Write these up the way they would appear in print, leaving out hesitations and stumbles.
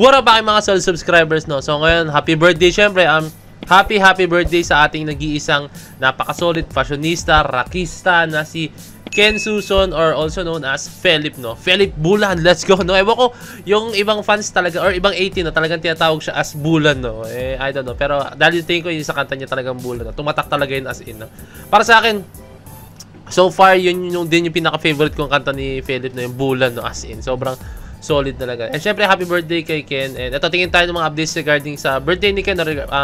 What up aking mga solid subscribers, no? So ngayon, happy birthday syempre. Happy birthday sa ating nag-iisang napaka-solid fashionista, rockista na si Ken Suson, or also known as Philip, no? Philip Bulan, let's go, no? Ewan ko, yung ibang fans talaga, or ibang 18, no? Talagang tinatawag siya as Bulan, no? I don't know. Pero dahil tingin ko yung sa kanta niya talagang Bulan, no? Tumatak talaga yun as in, no? Para sa akin, so far, yun din yung pinaka-favorite kong kanta ni Philip, no? Yung Bulan, no? As in, sobrang solid talaga. And syempre, happy birthday kay Ken. And ito, tingin tayo ng mga updates regarding sa birthday ni Ken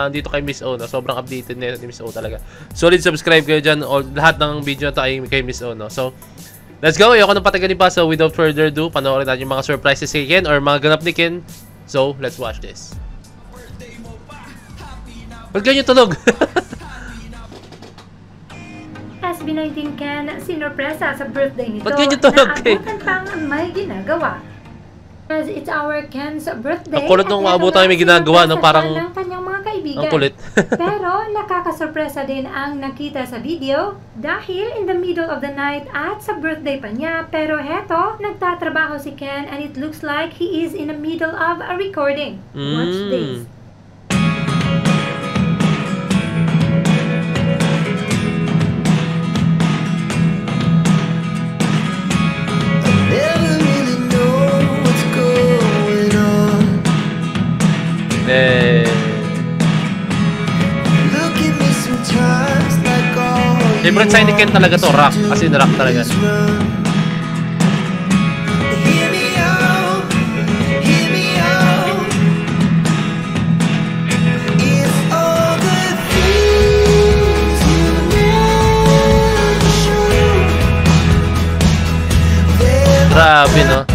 dito kay Miss O. No? Sobrang updated na ni Miss O talaga. Solid, subscribe kayo dyan. Lahat ng video na ito ay kay Miss O. No? So, let's go. Ayoko nang patagalin pa. So, without further ado, panoorin natin yung mga surprises kay Ken or mga ganap ni Ken. So, let's watch this. Ba't ganyan tunog? SB19 Ken, sinurpresa sa birthday nito ba't ganyan tunog, na abutan pang may ginagawa. As it's our Ken's birthday, ang kulit nung maabutan may ginagawa, no? Parang ng kanyang mga kaibigan. ang kulit. Pero nakakasurpresa din ang nakita sa video dahil in the middle of the night at sa birthday pa niya. Pero heto, nagtatrabaho si Ken and it looks like he is in the middle of a recording. Watch this. Favorite sign ni Ken talaga to, rock. As in rock talaga. Grabe, no?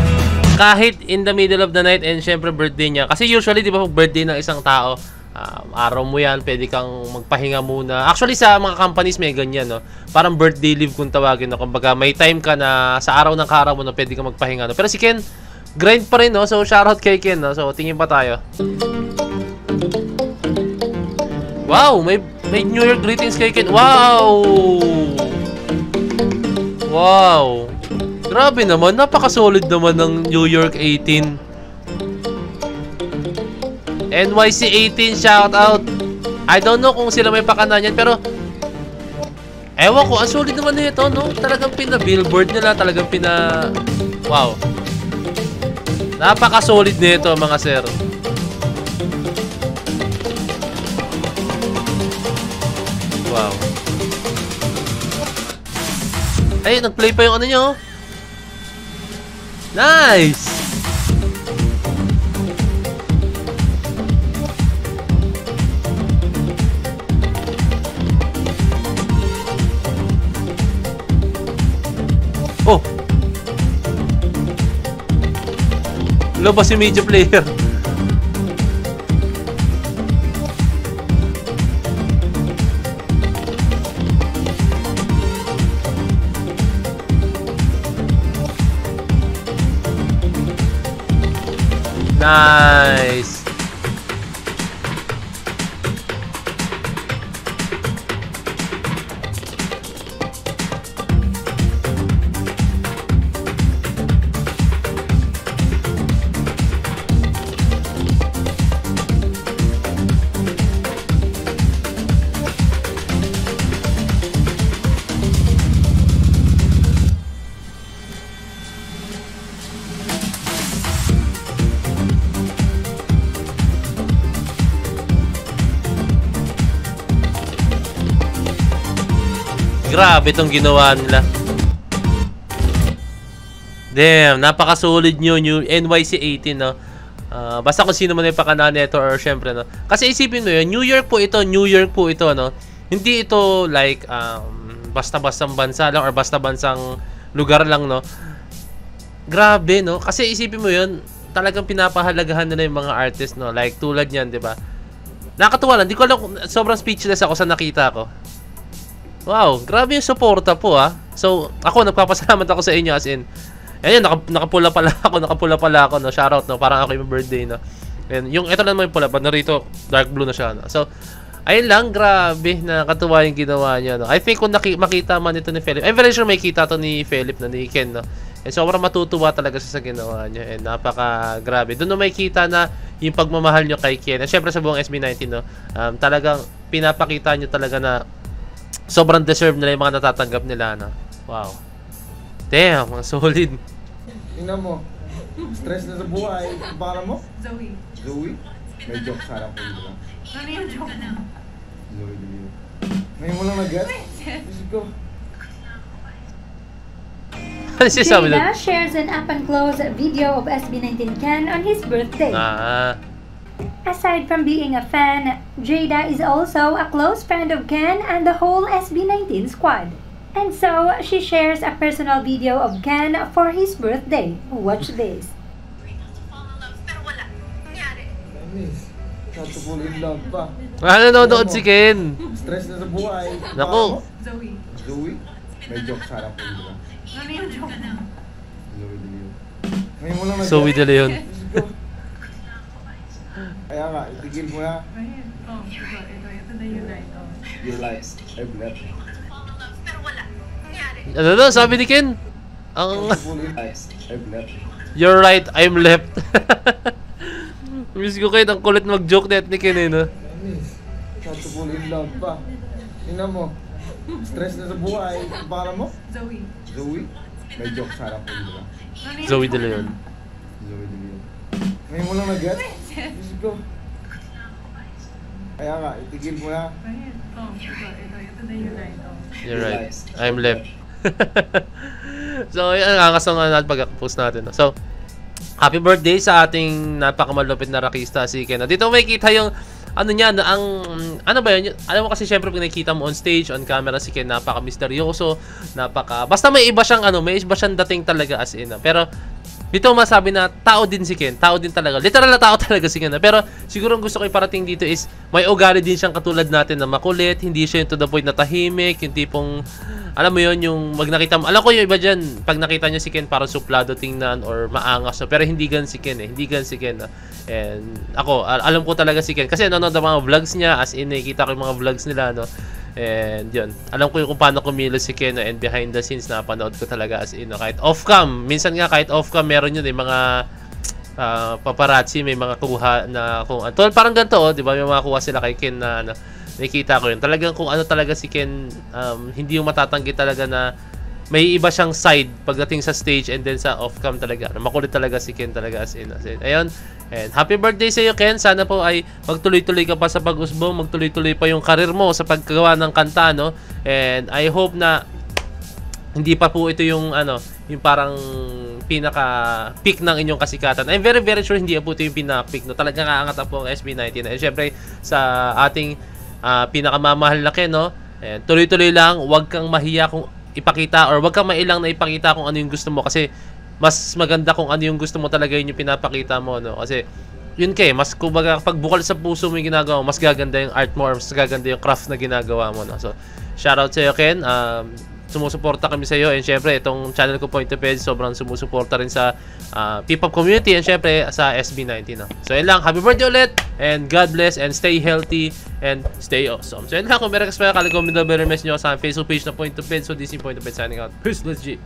Kahit in the middle of the night and syempre birthday niya. Kasi usually, di ba, birthday ng isang tao, araw mo yan, pwede kang magpahinga muna. Actually, sa mga companies may ganyan, no? Parang birthday leave kung tawagin, no? Kumbaga, may time ka na sa araw ng kaaraw mo, no? Pwede kang magpahinga, no? Pero si Ken, grind pa rin, no? So, shoutout kay Ken, no? So, tingin pa tayo. Wow! May New Year greetings kay Ken. Wow! Wow! Grabe naman, napaka-solid naman ng New York 18. NYC 18, shout out. I don't know kung sila may pakana niyan, pero ewan ko, ang solid naman nito, no? Talagang pina-billboard nila, talagang wow. Napaka-solid nito, mga sir. Wow. Ay, nag-play pa yung ano nyo. Nice! Oh! Labas yung media player. Nice. Grabe itong ginawa nila. Damn, napaka-solid nyo, NYC 18, no? Basta kung sino man yung pakana nito or syempre, no? Kasi isipin mo yun, New York po ito, no? Hindi ito like, basta-bastang bansa lang or basta-bansang lugar lang, no? Grabe, no? Kasi isipin mo yun, talagang pinapahalagahan nila yung mga artist, no? Like, tulad yan, di ba? Nakakatuwa lang, di ko alam, sobrang speechless ako sa nakita ko. Wow, grabe yung suporta po, ah. So, ako, nagpapasalamat ako sa inyo as in. Ayun, nakapula pala ako, no? Shoutout, no? Parang ako yung birthday, no? And yung, ito lang naman yung pula, but narito, dark blue na siya, no? So, ayun lang, grabe, nakakatuwa yung ginawa niya, no? I think kung makita man ito ni Philip, I'm very sure may kita to ni Philip, no? Ni Ken, no? And sobrang matutuwa talaga siya sa ginawa niya. And napaka-grabe. Doon na makikita na yung pagmamahal nyo kay Ken. And syempre sa buong SB19, no, talagang pinapakita nyo talaga na sobrang deserve nila yung mga natatanggap nila. No? Wow. Damn, ang solid. Tingnan mo. Stress na sa buhay. Ang pangalan mo? Zoe. Zoe? May joke sana po dito lang. Ano yung joke mo? Zoe Delio. Ngayon mo lang nag-get? Diyos ko. Ano siya sabi doon? Jada shares an up-and-close video of SB19 Ken on his birthday. Aside from being a fan, Jada is also a close friend of Ken and the whole SB19 squad. And so, she shares a personal video of Ken for his birthday. Watch this. Anis. Not to fall in love pa. Nanonood si Ken. Stress na sa buhay. Ang Naku. pangalan mo? Zoe. Zoe? May joke sana po dito lang. Ano yung joke mo? Zoe Delio. Ngayon mo lang nag-get? Zoe De Leon. Diyos ko. Kaya nga, itigil mo na. Ayun. Oh, ito na yung light. Oh. Your life. I've left. Ano daw, sabi ni Ken? Ang... Not to fall in life. I've left. You're right, I'm left. Miss ko kayo, ang kulit mag-joke net ni Ken eh, no? Anis. Not to fall in love pa. Tingnan mo. Stress na sa buhay. Ang pangalan mo? Zoe. Zoe? May joke sana po dito lang. Ano yung Zoe joke De mo? Leon. Zoe Delio. Ngayon mo lang nag-get? Diyos ko. Kaya nga, itigil mo na. Ayun. Oh, ito na yung light. Oh. You're right, I'm left. So, yan, nakakasama natin pag-post natin. No? So, happy birthday sa ating napakamalupit na rakista si Ken. Dito may kita yung ano niya, ang ano ba yun? Alam mo kasi syempre pag nakikita mo on stage, on camera si Ken, napaka-misteryoso, basta may iba siyang may iba siyang dating talaga as in. Pero dito masabi na tao din si Ken, tao din talaga. Literal na tao talaga si Ken. Pero siguro ang gusto ko iparating dito is may ugali din siyang katulad natin na makulit, hindi siya yung to the point na tahimik, yung tipong alam mo yun, yung pag nakita mo, alam ko yung iba dyan, pag nakita nyo si Ken parang suplado tingnan or maangas, no? Pero hindi gan si Ken hindi gan si Ken. And ako, alam ko talaga si Ken kasi nanonood ang mga vlogs niya, as in, nakikita ko yung mga vlogs nila, no? And yun, alam ko yung kung paano kumilos si Ken, and behind the scenes, napanood ko talaga as in, no? Kahit off-cam, minsan nga kahit off-cam, meron yun, mga paparazzi, may mga kuha na kung, parang ganito, di ba, may mga kuha sila kay Ken na, nakikita ko yun. Talagang kung ano talaga si Ken, hindi yung matatanggi talaga na may iba siyang side pagdating sa stage and then sa off-cam talaga. Makulit talaga si Ken talaga as in. Ayun. And happy birthday sa iyo, Ken. Sana po ay magtuloy-tuloy ka pa sa pag-usbong, magtuloy-tuloy pa yung karir mo sa paggawa ng kanta, no? And I hope na hindi pa po ito yung yung parang pinaka-peak ng inyong kasikatan. I'm very very sure hindi po ito yung pinaka-peak, no? Talagang aangat po ang SB19. And syempre sa ating pinakamamahal na Ken, no? And tuloy-tuloy lang, huwag kang mahiya kung ipakita or huwag kang mailang na ipakita kung ano yung gusto mo kasi mas maganda kung ano yung gusto mo talaga yun yung pinapakita mo, no? Kasi yun mas kumbaga pag bukal sa puso mo yung ginagawa mo, mas gaganda yung art mo or mas gaganda yung craft na ginagawa mo, no? So, shoutout sa iyo, Ken. Sumusuporta kami sa iyo and syempre itong channel ko Point of Edge sobrang sumusuporta rin sa P-pop community and syempre sa SB19, no? So yun lang, happy birthday ulit and God bless and stay healthy and stay awesome. So yun lang, kung meron kasi kalikomment na very message nyo sa Facebook page na Point of Edge. So this is Point of Edge signing out. Peace, let's G.